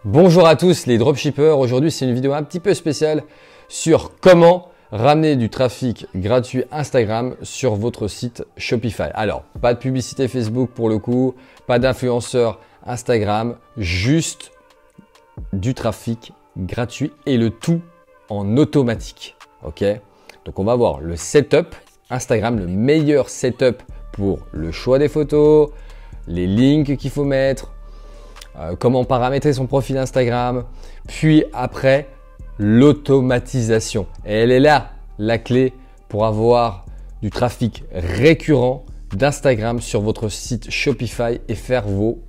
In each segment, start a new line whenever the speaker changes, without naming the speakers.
Bonjour à tous les dropshippers, aujourd'hui c'est une vidéo un petit peu spéciale sur comment ramener du trafic gratuit Instagram sur votre site Shopify. Alors, pas de publicité Facebook pour le coup, pas d'influenceur Instagram, juste du trafic gratuit et le tout en automatique. Ok? Donc on va voir le setup Instagram, le meilleur setup pour le choix des photos, les links qu'il faut mettre, comment paramétrer son profil Instagram, puis après l'automatisation. Et elle est là la clé pour avoir du trafic récurrent d'Instagram sur votre site Shopify et faire vos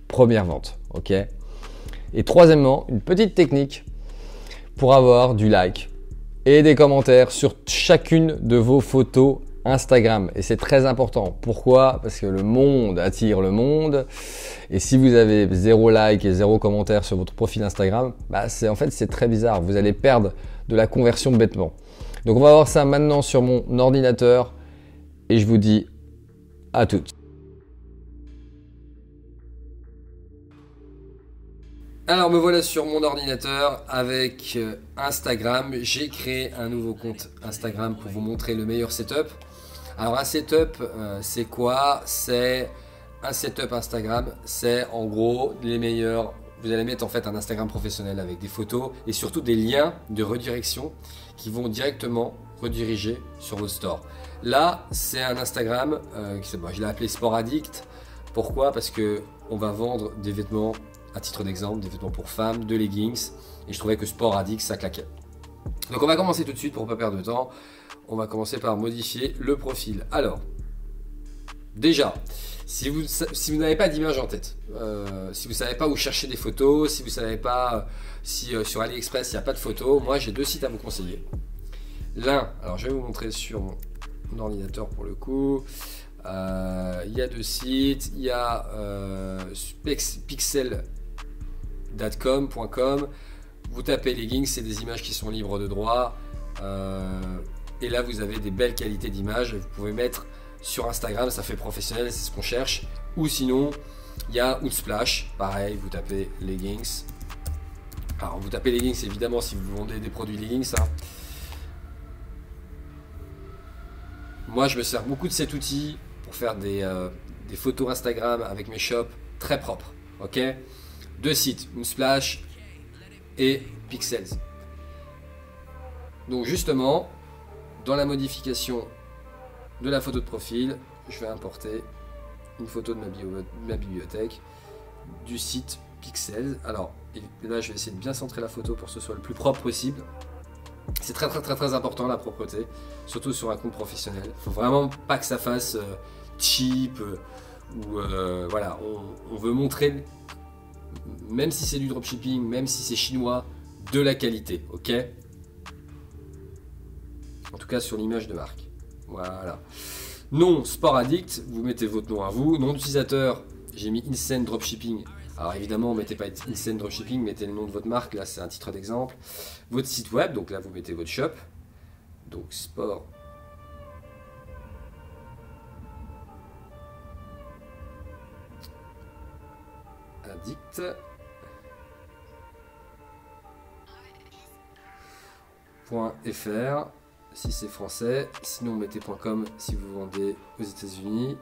premières ventes. Ok? Et troisièmement, une petite technique pour avoir du like et des commentaires sur chacune de vos photos Instagram. Et c'est très important. Pourquoi? Parce que le monde attire le monde. Et si vous avez 0 like et 0 commentaire sur votre profil Instagram, c'est très bizarre. Vous allez perdre de la conversion bêtement. Donc on va voir ça maintenant sur mon ordinateur. Et je vous dis à toutes. Alors me voilà sur mon ordinateur avec Instagram. J'ai créé un nouveau compte Instagram pour vous montrer le meilleur setup. Alors un setup, c'est quoi? C'est un setup Instagram, c'est en gros les meilleurs. Vous allez mettre en fait un Instagram professionnel avec des photos et surtout des liens de redirection qui vont directement rediriger sur votre store. Là, c'est un Instagram, je l'ai appelé Sport Addict. Pourquoi? Parce que on va vendre des vêtements, à titre d'exemple, des vêtements pour femmes, de leggings, et je trouvais que Sport Addict ça claquait. Donc on va commencer tout de suite pour ne pas perdre de temps. On va commencer par modifier le profil. Alors, déjà, si vous n'avez pas d'image en tête, si vous ne savez pas où chercher des photos, si vous ne savez pas si sur AliExpress il n'y a pas de photos, moi j'ai deux sites à vous conseiller. L'un, alors je vais vous montrer sur mon ordinateur pour le coup. Il y a deux sites. Il y a pixel.com. Vous tapez leggings, c'est des images qui sont libres de droit. Et là, vous avez des belles qualités d'image. Vous pouvez mettre sur Instagram, ça fait professionnel, c'est ce qu'on cherche. Ou sinon, il y a Unsplash. Pareil, vous tapez leggings. Alors, vous tapez leggings, évidemment, si vous vendez des produits leggings. Hein. Moi, je me sers beaucoup de cet outil pour faire des photos Instagram avec mes shops très propres. Ok? Deux sites, Unsplash et Pixels. Donc, justement, dans la modification de la photo de profil, je vais importer une photo de ma bibliothèque du site Pixels. Alors là, je vais essayer de bien centrer la photo pour que ce soit le plus propre possible. C'est très important la propreté, surtout sur un compte professionnel. Il ne faut vraiment pas que ça fasse cheap ou voilà. On veut montrer, même si c'est du dropshipping, même si c'est chinois, de la qualité, ok? En tout cas sur l'image de marque. Voilà. Nom Sport Addict, vous mettez votre nom à vous. Nom d'utilisateur, j'ai mis Insane Dropshipping. Alors évidemment, mettez pas Insane Dropshipping, mettez le nom de votre marque. Là, c'est un titre d'exemple. Votre site web, donc là, vous mettez votre shop. Donc Sport Addict. .fr si c'est français, sinon mettez .com si vous vendez aux États-Unis.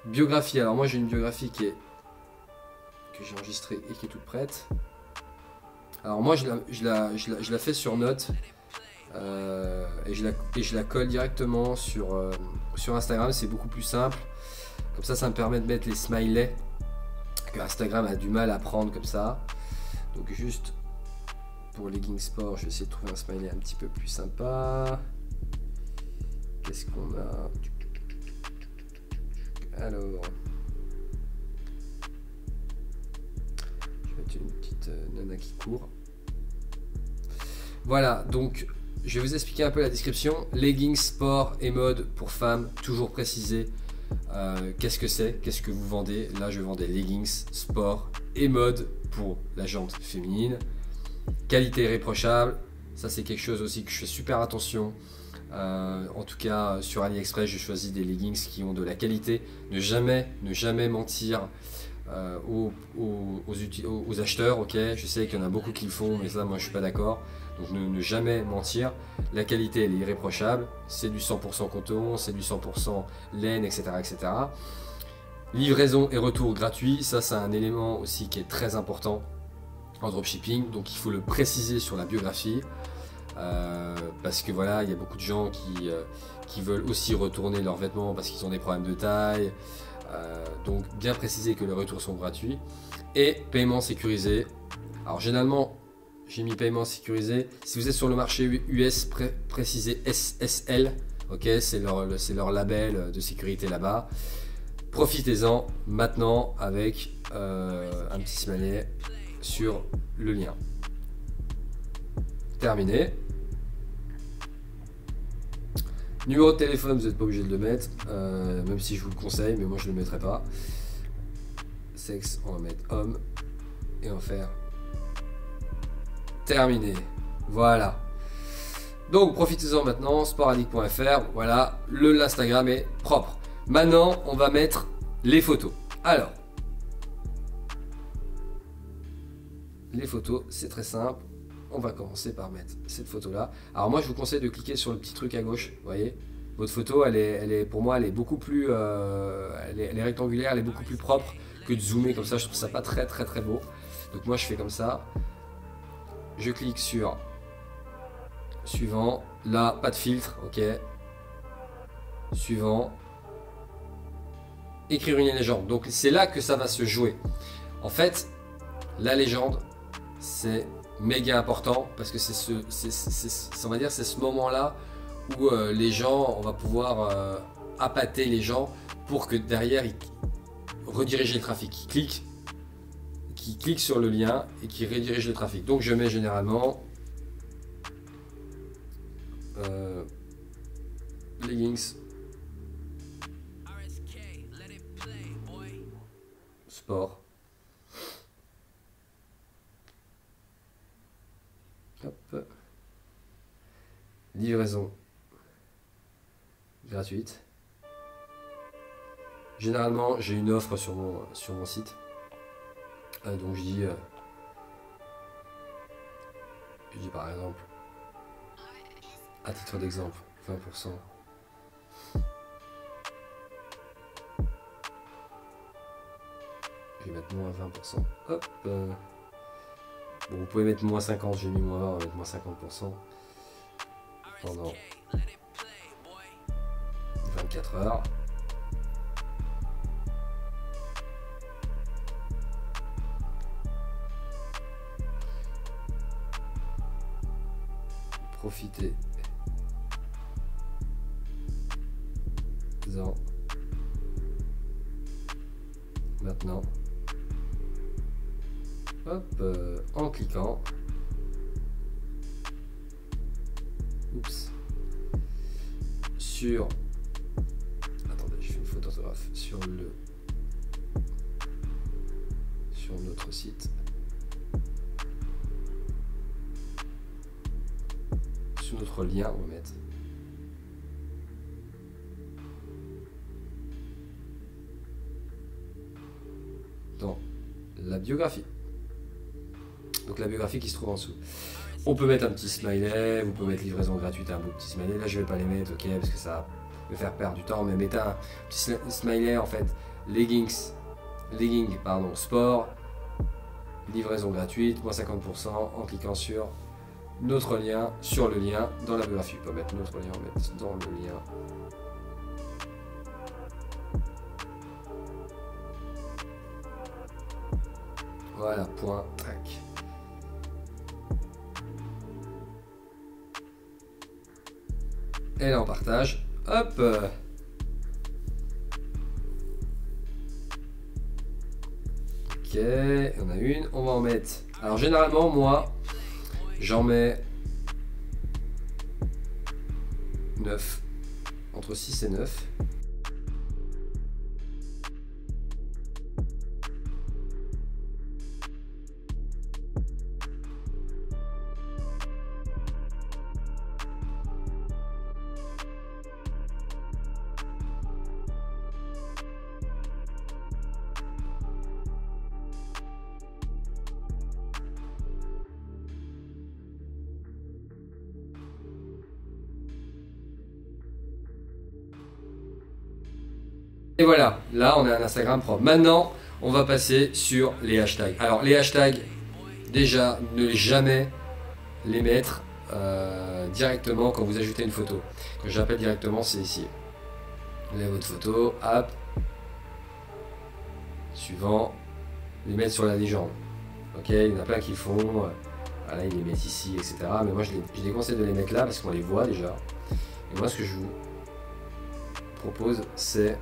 Biographie, alors moi j'ai une biographie que j'ai enregistrée et qui est toute prête. Alors moi je la fais sur Note et je la colle directement sur Instagram, c'est beaucoup plus simple. Comme ça me permet de mettre les smileys que Instagram a du mal à prendre comme ça. Donc juste pour leggings sport, je vais essayer de trouver un smiley un petit peu plus sympa. Qu'est-ce qu'on a? Alors, je vais mettre une petite nana qui court. Voilà, donc je vais vous expliquer un peu la description. Leggings sport et mode pour femmes, toujours précisé. Qu'est-ce que c'est? Qu'est-ce que vous vendez? Là, je vends des leggings sport et mode pour la jante féminine. Qualité irréprochable, ça c'est quelque chose aussi que je fais super attention. En tout cas sur AliExpress, je choisis des leggings qui ont de la qualité. Ne jamais mentir aux acheteurs. Ok, je sais qu'il y en a beaucoup qui le font, mais ça, moi, je suis pas d'accord. Donc, ne jamais mentir. La qualité, elle est irréprochable. C'est du 100% coton, c'est du 100% laine, etc., etc. Livraison et retour gratuit, ça, c'est un élément aussi qui est très important en dropshipping. Donc, il faut le préciser sur la biographie. Parce que voilà, il y a beaucoup de gens qui veulent aussi retourner leurs vêtements parce qu'ils ont des problèmes de taille. Donc bien préciser que les retours sont gratuits. Et paiement sécurisé. Alors généralement, j'ai mis paiement sécurisé. Si vous êtes sur le marché US, précisez SSL. Ok, c'est leur label de sécurité là-bas. Profitez-en maintenant avec un petit smiley sur le lien. Terminé. Numéro de téléphone, vous n'êtes pas obligé de le mettre, même si je vous le conseille, mais moi je ne le mettrai pas. Sexe, on va mettre homme, et on va faire terminé. Voilà. Donc profitez-en maintenant, sportaddict.fr, voilà, l'Instagram est propre. Maintenant, on va mettre les photos. Alors, les photos, c'est très simple. On va commencer par mettre cette photo là. Alors moi je vous conseille de cliquer sur le petit truc à gauche. Vous voyez, votre photo elle est pour moi elle est beaucoup plus elle est rectangulaire, elle est beaucoup plus propre que de zoomer comme ça. Je trouve ça pas très beau. Donc moi je fais comme ça. Je clique sur suivant. Là pas de filtre, ok. Suivant. Écrire une légende. Donc c'est là que ça va se jouer. En fait, la légende c'est méga important parce que on va dire c'est ce moment là où les gens, on va pouvoir appâter les gens pour que derrière ils redirigent le trafic, qui cliquent sur le lien et qui redirigent le trafic. Donc je mets généralement leggings sport. Hop. Livraison gratuite. Généralement, j'ai une offre sur mon site. Donc je dis par exemple, à titre d'exemple, 20%. Je vais mettre moins 20%. Hop. Bon, vous pouvez mettre moins 50, j'ai mis moins 20, on va mettre moins 50% pendant 24 heures. Profitez-en maintenant. Hop, en cliquant. Oups. Sur. Attendez, je fais une faute d'orthographe. Sur notre site. Sur notre lien, on va mettre. Dans la biographie. Donc la biographie qui se trouve en dessous. On peut mettre un petit smiley, vous pouvez mettre livraison gratuite, un beau petit smiley. Là je vais pas les mettre, ok, parce que ça va me faire perdre du temps, mais mettez un petit smiley en fait. Legging, sport, livraison gratuite, moins 50% en cliquant sur notre lien, sur le lien dans la biographie. On peut mettre notre lien, on va mettre dans le lien. Voilà, point, tac. Et là on partage, hop. Ok, on a une, on va en mettre. Alors généralement moi, j'en mets 9, entre 6 et 9. Et voilà, là on a un Instagram propre. Maintenant, on va passer sur les hashtags. Alors les hashtags, déjà, ne jamais les mettre directement quand vous ajoutez une photo. Quand j'appelle directement, c'est ici. Vous avez votre photo, hop, suivant, les mettre sur la légende. Ok, il y en a plein qui le font, voilà, ils les mettent ici, etc. Mais moi je les conseille de les mettre là parce qu'on les voit déjà. Et moi ce que je vous propose, c'est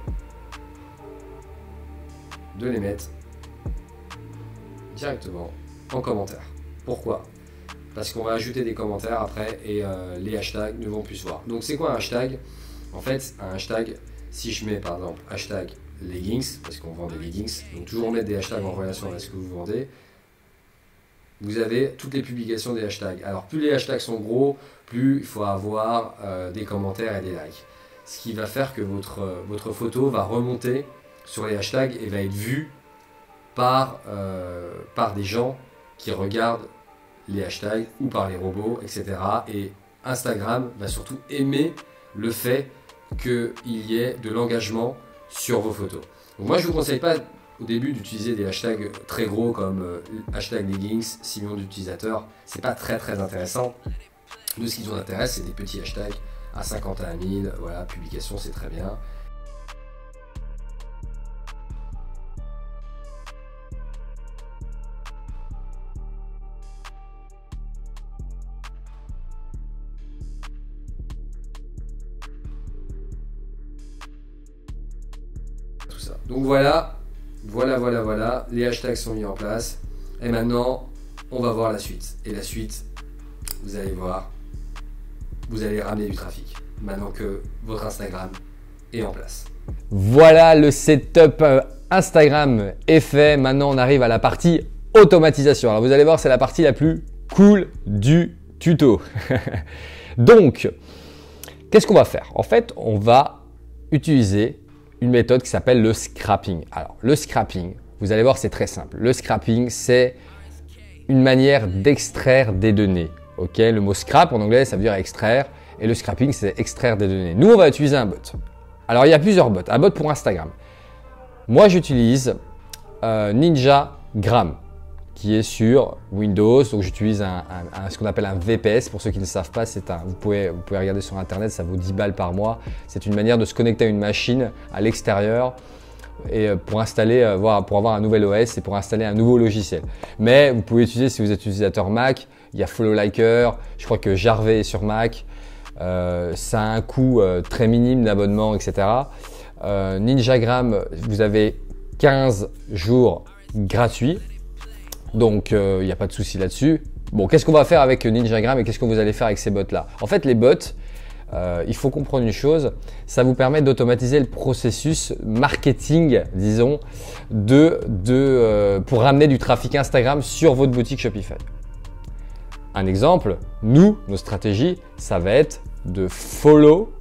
de les mettre directement en commentaire. Pourquoi? Parce qu'on va ajouter des commentaires après et les hashtags ne vont plus se voir. Donc c'est quoi un hashtag? En fait, un hashtag, si je mets par exemple hashtag leggings, parce qu'on vend des leggings, donc toujours mettre des hashtags en relation avec ce que vous vendez, vous avez toutes les publications des hashtags. Alors plus les hashtags sont gros, plus il faut avoir des commentaires et des likes. Ce qui va faire que votre photo va remonter sur les hashtags et va être vue par des gens qui regardent les hashtags ou par les robots, etc. Et Instagram va surtout aimer le fait qu'il y ait de l'engagement sur vos photos. Donc moi je ne vous conseille pas au début d'utiliser des hashtags très gros comme hashtag leggings, 6 millions d'utilisateurs. C'est pas très intéressant. Nous ce qui nous intéresse c'est des petits hashtags à 51 000, voilà, publication c'est très bien. Donc voilà, les hashtags sont mis en place. Et maintenant, on va voir la suite. Et la suite, vous allez voir, vous allez ramener du trafic. Maintenant que votre Instagram est en place. Voilà, le setup Instagram est fait. Maintenant, on arrive à la partie automatisation. Alors vous allez voir, c'est la partie la plus cool du tuto. Donc, qu'est-ce qu'on va faire? En fait, on va utiliser une méthode qui s'appelle le scrapping. Alors, le scrapping, vous allez voir, c'est très simple. Le scrapping, c'est une manière d'extraire des données. Ok, le mot scrap en anglais, ça veut dire extraire. Et le scrapping, c'est extraire des données. Nous, on va utiliser un bot. Alors, il y a plusieurs bots. Un bot pour Instagram. Moi, j'utilise Ninjagram, qui est sur Windows. Donc, j'utilise ce qu'on appelle un VPS. Pour ceux qui ne savent pas, vous pouvez regarder sur Internet, ça vaut 10 balles par mois. C'est une manière de se connecter à une machine à l'extérieur et pour installer, pour avoir un nouvel OS et pour installer un nouveau logiciel. Mais vous pouvez utiliser, si vous êtes utilisateur Mac, il y a Follow Liker, je crois que Jarvet est sur Mac. Ça a un coût très minime d'abonnement, etc. Ninjagram, vous avez 15 jours gratuits. Donc, il n'y a pas de souci là-dessus. Bon, qu'est-ce qu'on va faire avec Ninjagram et qu'est-ce que vous allez faire avec ces bots-là? En fait, les bots, il faut comprendre une chose, ça vous permet d'automatiser le processus marketing, disons, pour ramener du trafic Instagram sur votre boutique Shopify. Un exemple, nos stratégies, ça va être de follow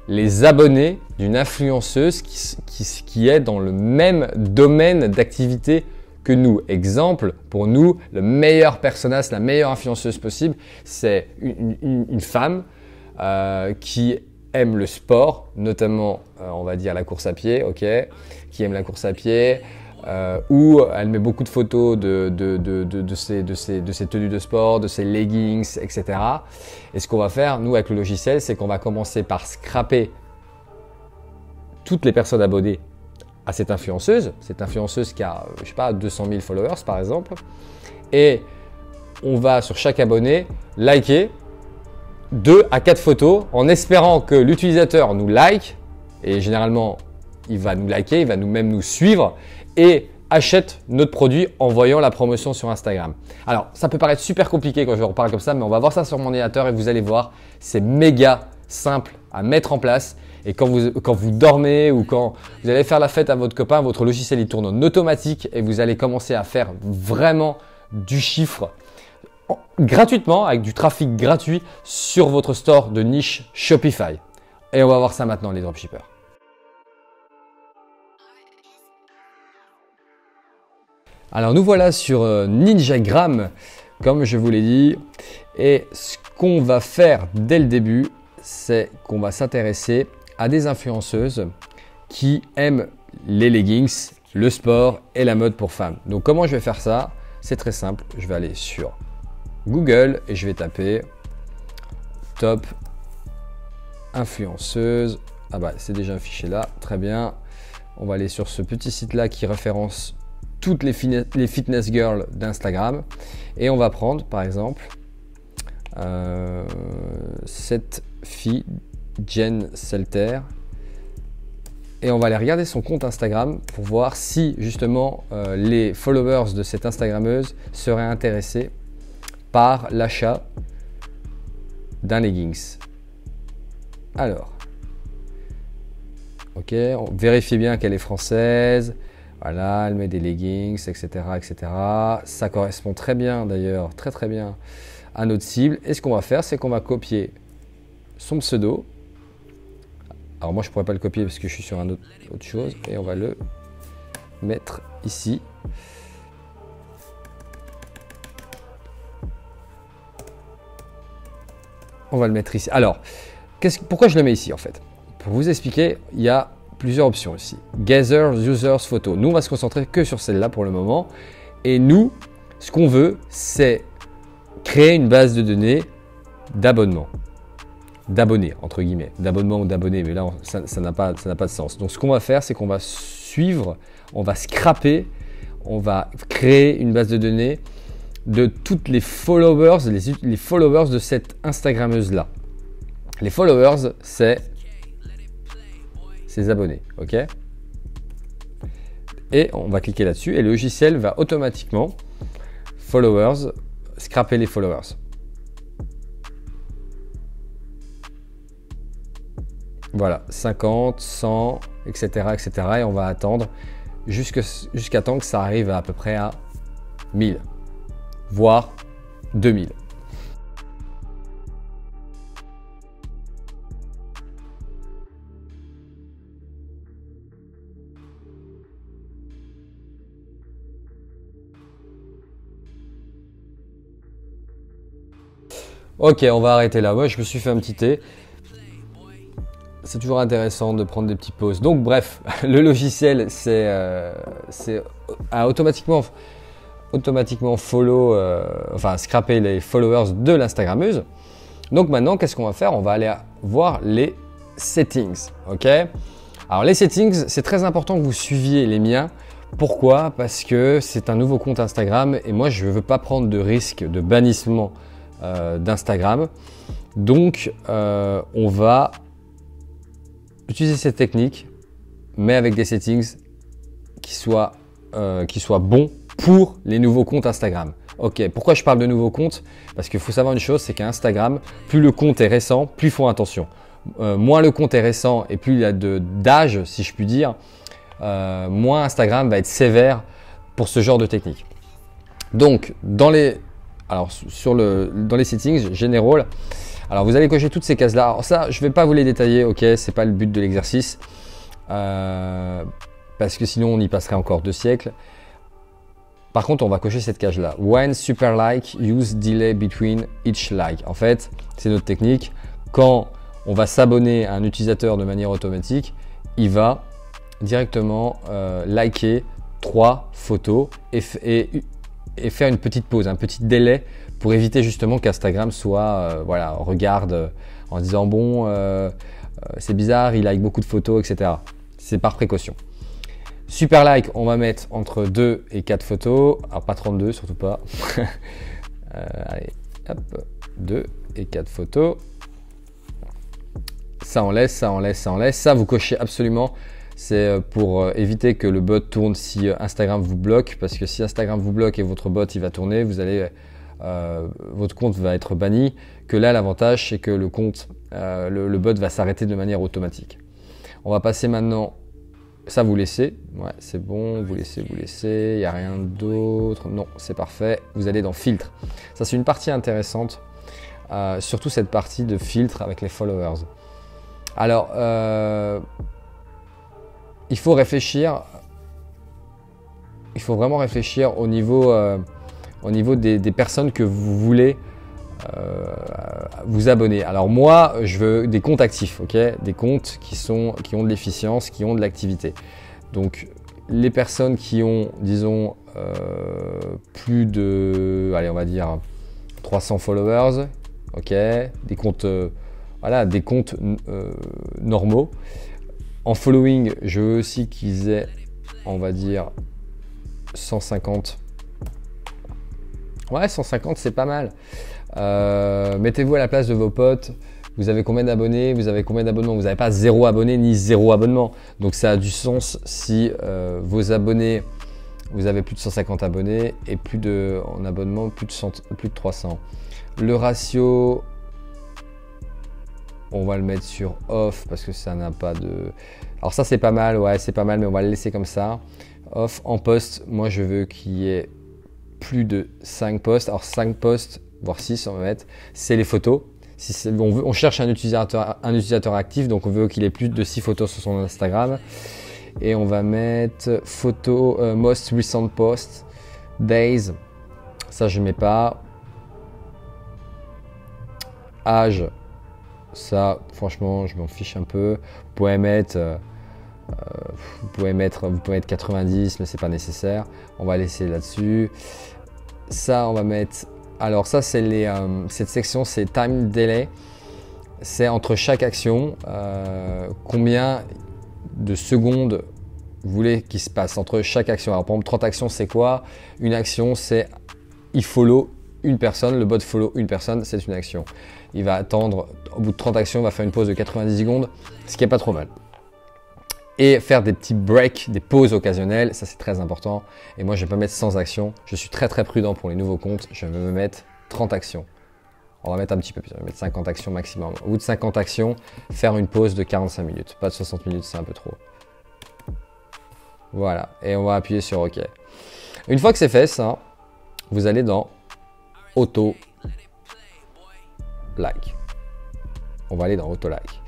les abonnés d'une influenceuse qui est dans le même domaine d'activité que nous. Exemple, pour nous, le meilleur personnage, la meilleure influenceuse possible, c'est une femme qui aime le sport, notamment, on va dire, la course à pied, ok, qui aime la course à pied, où elle met beaucoup de photos de ses tenues de sport, de ses leggings, etc. Et ce qu'on va faire, nous, avec le logiciel, c'est qu'on va commencer par scraper toutes les personnes abonnées à cette influenceuse qui a, je sais pas, 200 000 followers par exemple, et on va sur chaque abonné liker 2 à 4 photos en espérant que l'utilisateur nous like, et généralement il va nous liker, il va même nous suivre et achète notre produit en voyant la promotion sur Instagram. Alors ça peut paraître super compliqué quand je vous reparle comme ça, mais on va voir ça sur mon ordinateur et vous allez voir, c'est méga simple à mettre en place. Et quand vous dormez ou quand vous allez faire la fête à votre copain, votre logiciel il tourne en automatique et vous allez commencer à faire vraiment du chiffre gratuitement avec du trafic gratuit sur votre store de niche Shopify. Et on va voir ça maintenant les dropshippers. Alors nous voilà sur Ninjagram, comme je vous l'ai dit. Et ce qu'on va faire dès le début, c'est qu'on va s'intéresser à des influenceuses qui aiment les leggings, le sport et la mode pour femmes. Donc comment je vais faire ça? C'est très simple, je vais aller sur Google et je vais taper top influenceuse. Ah bah c'est déjà affiché là, très bien. On va aller sur ce petit site là qui référence toutes les fitness girls d'Instagram et on va prendre par exemple cette fille Jen Selter et on va aller regarder son compte Instagram pour voir si justement les followers de cette Instagrammeuse seraient intéressés par l'achat d'un leggings. Alors, ok, on vérifie bien qu'elle est française. Voilà, elle met des leggings, etc., etc. Ça correspond très bien d'ailleurs, très très bien à notre cible. Et ce qu'on va faire, c'est qu'on va copier son pseudo. Alors moi, je ne pourrais pas le copier parce que je suis sur autre chose. Et on va le mettre ici. On va le mettre ici. Alors, pourquoi je le mets ici en fait? Pour vous expliquer, il y a plusieurs options ici. Gather Users Photo. Nous, on va se concentrer que sur celle-là pour le moment. Et nous, ce qu'on veut, c'est créer une base de données d'abonnements. D'abonnés, entre guillemets. D'abonnements ou d'abonnés, mais là, ça n'a pas de sens. Donc, ce qu'on va faire, c'est qu'on va suivre, on va scraper, on va créer une base de données de toutes les followers, les followers de cette Instagrammeuse-là. Les followers, c'est ses abonnés, ok? Et on va cliquer là-dessus et le logiciel va automatiquement scraper les followers. Voilà, 50, 100, etc., etc. Et on va attendre jusqu'à temps que ça arrive à peu près à 1000, voire 2000. Ok, on va arrêter là. Moi, je me suis fait un petit thé. C'est toujours intéressant de prendre des petites pauses. Donc, bref, le logiciel, a automatiquement scraper les followers de l'Instagrammeuse. Donc maintenant, qu'est-ce qu'on va faire? On va aller voir les settings. Ok. Alors les settings, c'est très important que vous suiviez les miens. Pourquoi? Parce que c'est un nouveau compte Instagram et moi, je ne veux pas prendre de risque de bannissement d'Instagram. Donc, on va utiliser cette technique, mais avec des settings qui soient bons pour les nouveaux comptes Instagram. Ok, pourquoi je parle de nouveaux comptes? Parce qu'il faut savoir une chose, c'est qu'Instagram, plus le compte est récent, plus ils font attention. Moins le compte est récent et plus il y a d'âge, si je puis dire, moins Instagram va être sévère pour ce genre de technique. Donc, dans les settings généraux, alors vous allez cocher toutes ces cases-là. Alors ça, je ne vais pas vous les détailler, ok, c'est pas le but de l'exercice, parce que sinon on y passerait encore 2 siècles. Par contre, on va cocher cette case-là. When super like, use delay between each like. En fait, c'est notre technique. Quand on va s'abonner à un utilisateur de manière automatique, il va directement liker 3 photos et faire une petite pause, un petit délai pour éviter justement qu'Instagram regarde en disant bon, c'est bizarre, il like beaucoup de photos, etc. C'est par précaution. Super like, on va mettre entre 2 et 4 photos. Alors pas 32, surtout pas. Allez, hop, 2 et 4 photos. Ça on laisse, ça on laisse, ça on laisse. Ça vous cochez absolument. C'est pour éviter que le bot tourne si Instagram vous bloque. Parce que si Instagram vous bloque et votre bot il va tourner, votre compte va être banni. Que là l'avantage c'est que le compte, le bot va s'arrêter de manière automatique. On va passer maintenant. Ça, vous laissez. Ouais, c'est bon. Vous laissez. Il n'y a rien d'autre. Non, c'est parfait. Vous allez dans filtre. Ça, c'est une partie intéressante. Surtout cette partie de filtre avec les followers. Alors, il faut réfléchir. Il faut vraiment réfléchir au niveau des personnes que vous voulez vous abonner. Alors moi, je veux des comptes actifs, ok, des comptes qui ont de l'efficience, qui ont de l'activité. Donc les personnes qui ont, disons, plus de, allez, on va dire 300 followers, ok, des comptes, voilà, des comptes normaux. En following, je veux aussi qu'ils aient, on va dire, 150. Ouais, 150, c'est pas mal. Mettez-vous à la place de vos potes. Vous avez combien d'abonnés? Vous avez combien d'abonnements? Vous n'avez pas 0 abonnés ni 0 abonnement. Donc ça a du sens si vos abonnés, vous avez plus de 150 abonnés et en abonnement plus de 300. Le ratio, on va le mettre sur off parce que ça n'a pas de... Alors ça c'est pas mal, ouais c'est pas mal, mais on va le laisser comme ça. Off. En post, moi je veux qu'il y ait plus de 5 posts. Alors 5 posts, voire 6 on va mettre, c'est les photos. Si on cherche un utilisateur actif, donc on veut qu'il ait plus de 6 photos sur son Instagram. Et on va mettre photo, most recent post, days, ça je mets pas. Âge, ça franchement je m'en fiche un peu. Vous pouvez mettre 90, mais c'est pas nécessaire. On va laisser là-dessus. Ça on va mettre... Alors ça c'est cette section, c'est time delay. C'est entre chaque action, combien de secondes vous voulez qu'il se passe entre chaque action. Alors par exemple 30 actions c'est quoi? Une action c'est il follow une personne, le bot follow une personne, c'est une action. Il va attendre, au bout de 30 actions, il va faire une pause de 90 secondes, ce qui n'est pas trop mal. Et faire des petits breaks, des pauses occasionnelles, ça c'est très important. Et moi je ne vais pas mettre 100 actions, je suis très prudent pour les nouveaux comptes, je vais me mettre 30 actions. On va mettre un petit peu plus, on va mettre 50 actions maximum. Au bout de 50 actions, faire une pause de 45 minutes, pas de 60 minutes, c'est un peu trop. Voilà, et on va appuyer sur OK. Une fois que c'est fait ça, vous allez dans Auto Like. On va aller dans Auto Like.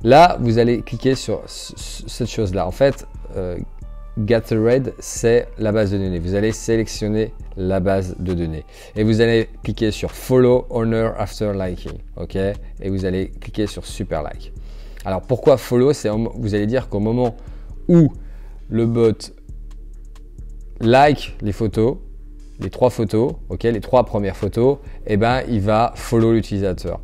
Là, vous allez cliquer sur cette chose-là. En fait, Gathered, c'est la base de données. Vous allez sélectionner la base de données. Et vous allez cliquer sur Follow, Honor, After Liking. OK? Et vous allez cliquer sur Super Like. Alors, pourquoi Follow? Vous allez dire qu'au moment où le bot like les photos, les 3 photos, ok, les 3 premières photos, eh ben, il va follow l'utilisateur.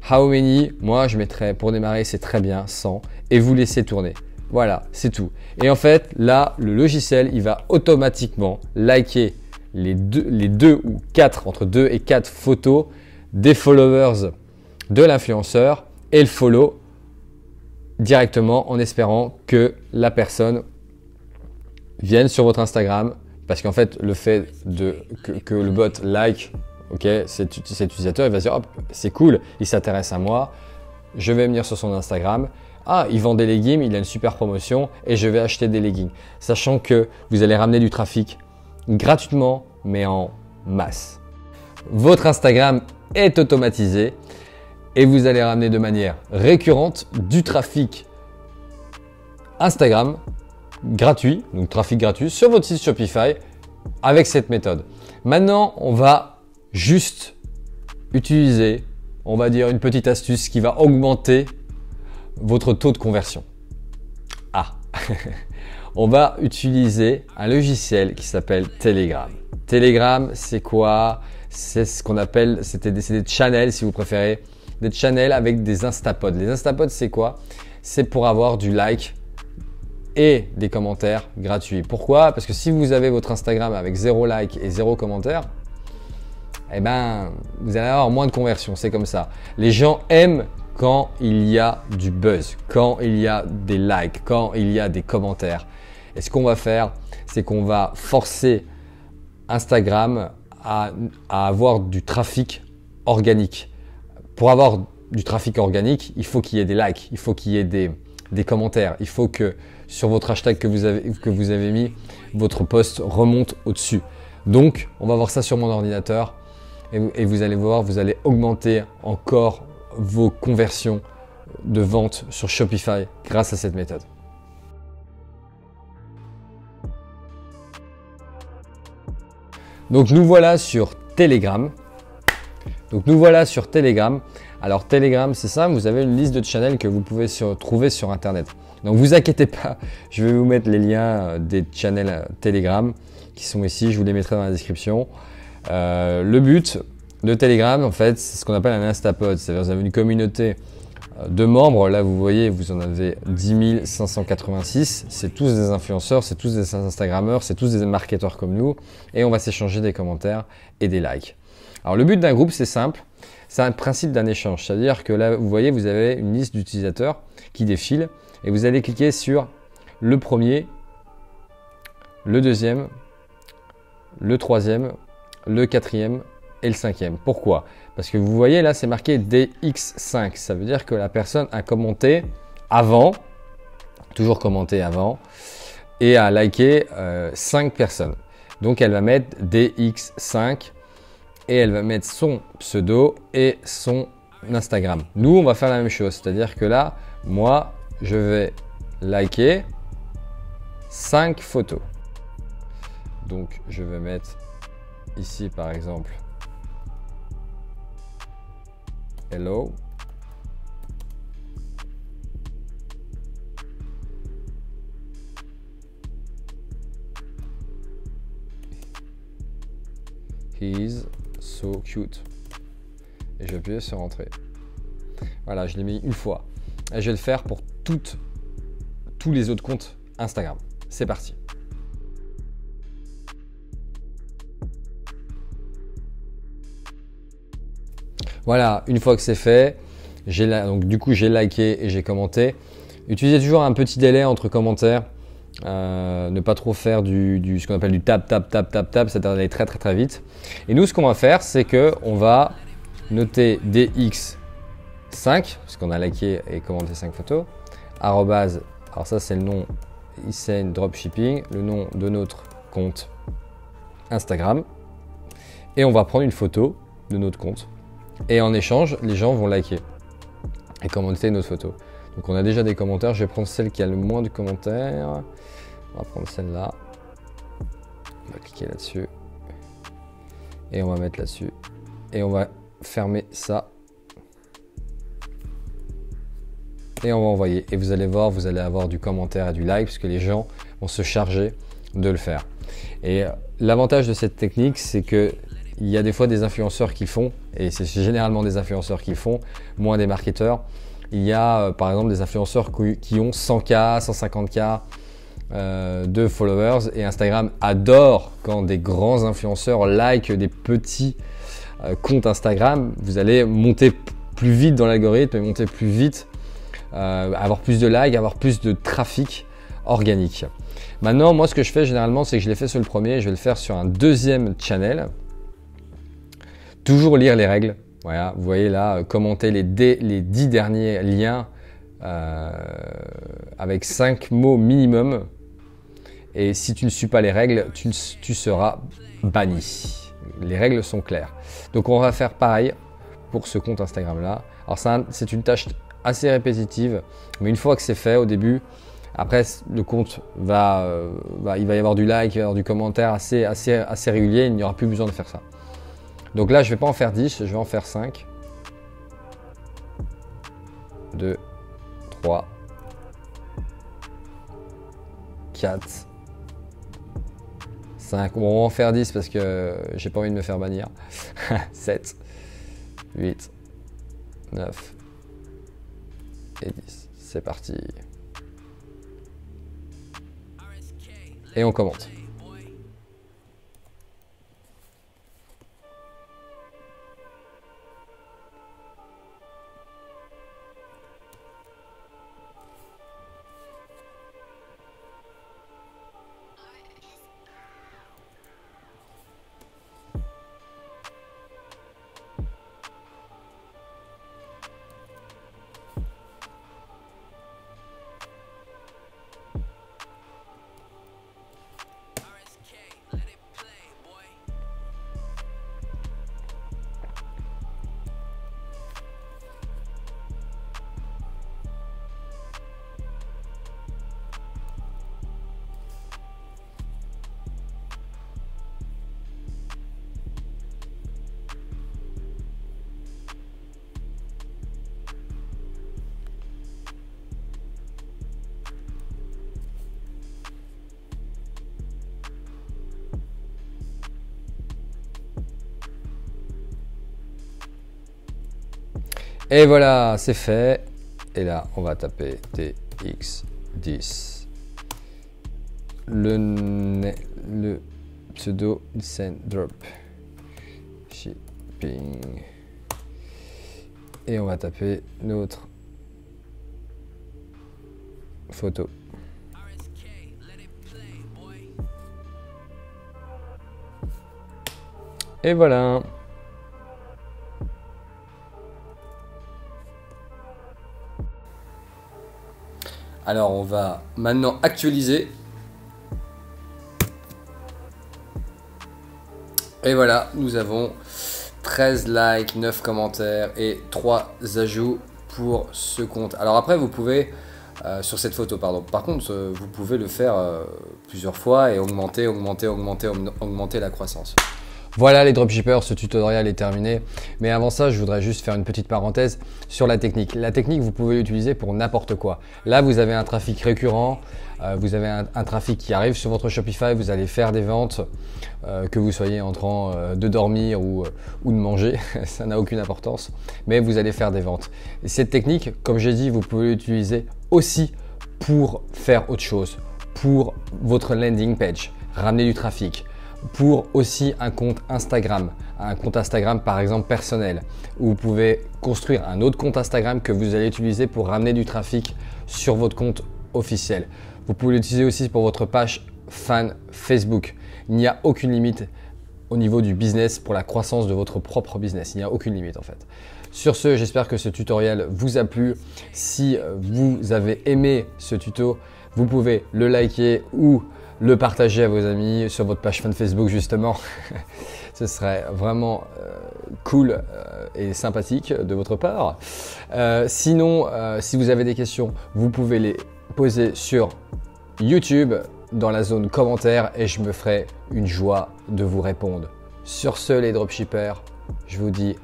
How many? Moi, je mettrais, pour démarrer, c'est très bien, 100, et vous laissez tourner. Voilà, c'est tout. Et en fait, là, le logiciel, il va automatiquement liker les deux ou 4, entre 2 et 4 photos des followers de l'influenceur et le follow directement en espérant que la personne vienne sur votre Instagram. Parce qu'en fait, le fait que le bot like, ok, cet utilisateur, il va se dire, oh, c'est cool, il s'intéresse à moi, je vais venir sur son Instagram. Ah, il vend des leggings, il a une super promotion et je vais acheter des leggings. Sachant que vous allez ramener du trafic gratuitement, mais en masse. Votre Instagram est automatisé et vous allez ramener de manière récurrente du trafic Instagram gratuit, donc trafic gratuit sur votre site Shopify avec cette méthode. Maintenant, on va juste utiliser, on va dire, une petite astuce qui va augmenter votre taux de conversion. Ah, on va utiliser un logiciel qui s'appelle Telegram. Telegram, c'est quoi? C'est ce qu'on appelle, c'est des channels si vous préférez, des channels avec des instapods. Les instapods, c'est quoi? C'est pour avoir du like et des commentaires gratuits. Pourquoi? Parce que si vous avez votre Instagram avec 0 like et 0 commentaire, eh ben, vous allez avoir moins de conversion. C'est comme ça. Les gens aiment quand il y a du buzz, quand il y a des likes, quand il y a des commentaires. Et ce qu'on va faire, c'est qu'on va forcer Instagram à avoir du trafic organique. Pour avoir du trafic organique, il faut qu'il y ait des likes, il faut qu'il y ait des commentaires, il faut que sur votre hashtag que vous avez mis, votre post remonte au-dessus. Donc, on va voir ça sur mon ordinateur et vous allez voir, vous allez augmenter encore vos conversions de vente sur Shopify grâce à cette méthode. Donc, nous voilà sur Telegram. Donc nous voilà sur Telegram. Alors Telegram, c'est simple, vous avez une liste de channels que vous pouvez trouver sur Internet. Donc vous inquiétez pas, je vais vous mettre les liens des channels Telegram qui sont ici, je vous les mettrai dans la description. Le but de Telegram, en fait, c'est ce qu'on appelle un Instapod, c'est-à-dire vous avez une communauté de membres. Là, vous voyez, vous en avez 10 586. C'est tous des influenceurs, c'est tous des Instagrammeurs, c'est tous des marketeurs comme nous. Et on va s'échanger des commentaires et des likes. Alors, le but d'un groupe, c'est simple. C'est un principe d'un échange. C'est-à-dire que là, vous voyez, vous avez une liste d'utilisateurs qui défile. Et vous allez cliquer sur le premier, le deuxième, le troisième, le quatrième et le cinquième. Pourquoi? Parce que vous voyez là, c'est marqué DX5. Ça veut dire que la personne a commenté avant, toujours commenté avant, et a liké 5 personnes. Donc elle va mettre DX5 et elle va mettre son pseudo et son Instagram. Nous, on va faire la même chose. C'est-à-dire que là, moi, je vais liker 5 photos. Donc je vais mettre ici par exemple hello. He's so cute. Et je vais appuyer sur entrée. Voilà, je l'ai mis une fois. Et je vais le faire pour tous les autres comptes Instagram. C'est parti. Voilà, une fois que c'est fait, donc du coup j'ai liké et j'ai commenté. Utilisez toujours un petit délai entre commentaires. Ne pas trop faire ce qu'on appelle du tap, c'est-à-dire d'aller très très vite. Et nous, ce qu'on va faire, c'est que on va noter DX5, parce qu'on a liké et commenté 5 photos, arrobase, alors ça c'est le nom Hissène Dropshipping, le nom de notre compte Instagram. Et on va prendre une photo de notre compte. Et en échange, les gens vont liker et commenter notre photo. Donc on a déjà des commentaires. Je vais prendre celle qui a le moins de commentaires. On va prendre celle-là. On va cliquer là-dessus. Et on va mettre là-dessus. Et on va fermer ça. Et on va envoyer. Et vous allez voir, vous allez avoir du commentaire et du like puisque les gens vont se charger de le faire. Et l'avantage de cette technique, c'est que il y a des fois des influenceurs qui font, et c'est généralement des influenceurs qui font, moins des marketeurs. Il y a par exemple des influenceurs qui ont 100K, 150K de followers, et Instagram adore quand des grands influenceurs like des petits comptes Instagram. Vous allez monter plus vite dans l'algorithme, monter plus vite, avoir plus de likes, avoir plus de trafic organique. Maintenant, moi ce que je fais généralement, c'est que je l'ai fait sur le premier, je vais le faire sur un deuxième channel. Toujours lire les règles. Voilà, vous voyez là, commenter les 10 derniers liens avec 5 mots minimum. Et si tu ne suis pas les règles, tu seras banni. Les règles sont claires. Donc on va faire pareil pour ce compte Instagram là. Alors c'est une tâche assez répétitive, mais une fois que c'est fait au début, après le compte il va y avoir du like, il va y avoir du commentaire assez régulier, il n'y aura plus besoin de faire ça. Donc là, je ne vais pas en faire 10, je vais en faire 5. 2, 3, 4, 5. Bon, on va en faire 10 parce que j'ai pas envie de me faire bannir. 7, 8, 9 et 10. C'est parti. Et on commente. Et voilà, c'est fait. Et là, on va taper TX10. Le pseudo send drop shipping. Et on va taper notre photo. Et voilà. Alors on va maintenant actualiser. Et voilà, nous avons 13 likes, 9 commentaires et 3 ajouts pour ce compte. Alors après, vous pouvez, sur cette photo, pardon. Par contre, vous pouvez le faire plusieurs fois et augmenter la croissance. Voilà les dropshippers, ce tutoriel est terminé. Mais avant ça, je voudrais juste faire une petite parenthèse sur la technique. La technique, vous pouvez l'utiliser pour n'importe quoi. Là, vous avez un trafic récurrent, vous avez un trafic qui arrive sur votre Shopify, vous allez faire des ventes, que vous soyez en train de dormir ou de manger, ça n'a aucune importance, mais vous allez faire des ventes. Et cette technique, comme j'ai dit, vous pouvez l'utiliser aussi pour faire autre chose, pour votre landing page, ramener du trafic, pour aussi un compte Instagram par exemple personnel, où vous pouvez construire un autre compte Instagram que vous allez utiliser pour ramener du trafic sur votre compte officiel. Vous pouvez l'utiliser aussi pour votre page fan Facebook. Il n'y a aucune limite au niveau du business pour la croissance de votre propre business. Il n'y a aucune limite en fait. Sur ce, j'espère que ce tutoriel vous a plu. Si vous avez aimé ce tuto, vous pouvez le liker ou le partager à vos amis sur votre page fan Facebook justement. Ce serait vraiment cool et sympathique de votre part. Sinon, si vous avez des questions, vous pouvez les poser sur YouTube dans la zone commentaires et je me ferai une joie de vous répondre. Sur ce les dropshippers, je vous dis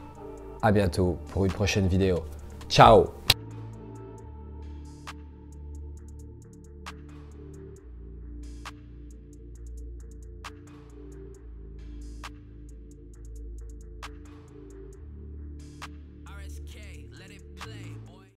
à bientôt pour une prochaine vidéo. Ciao!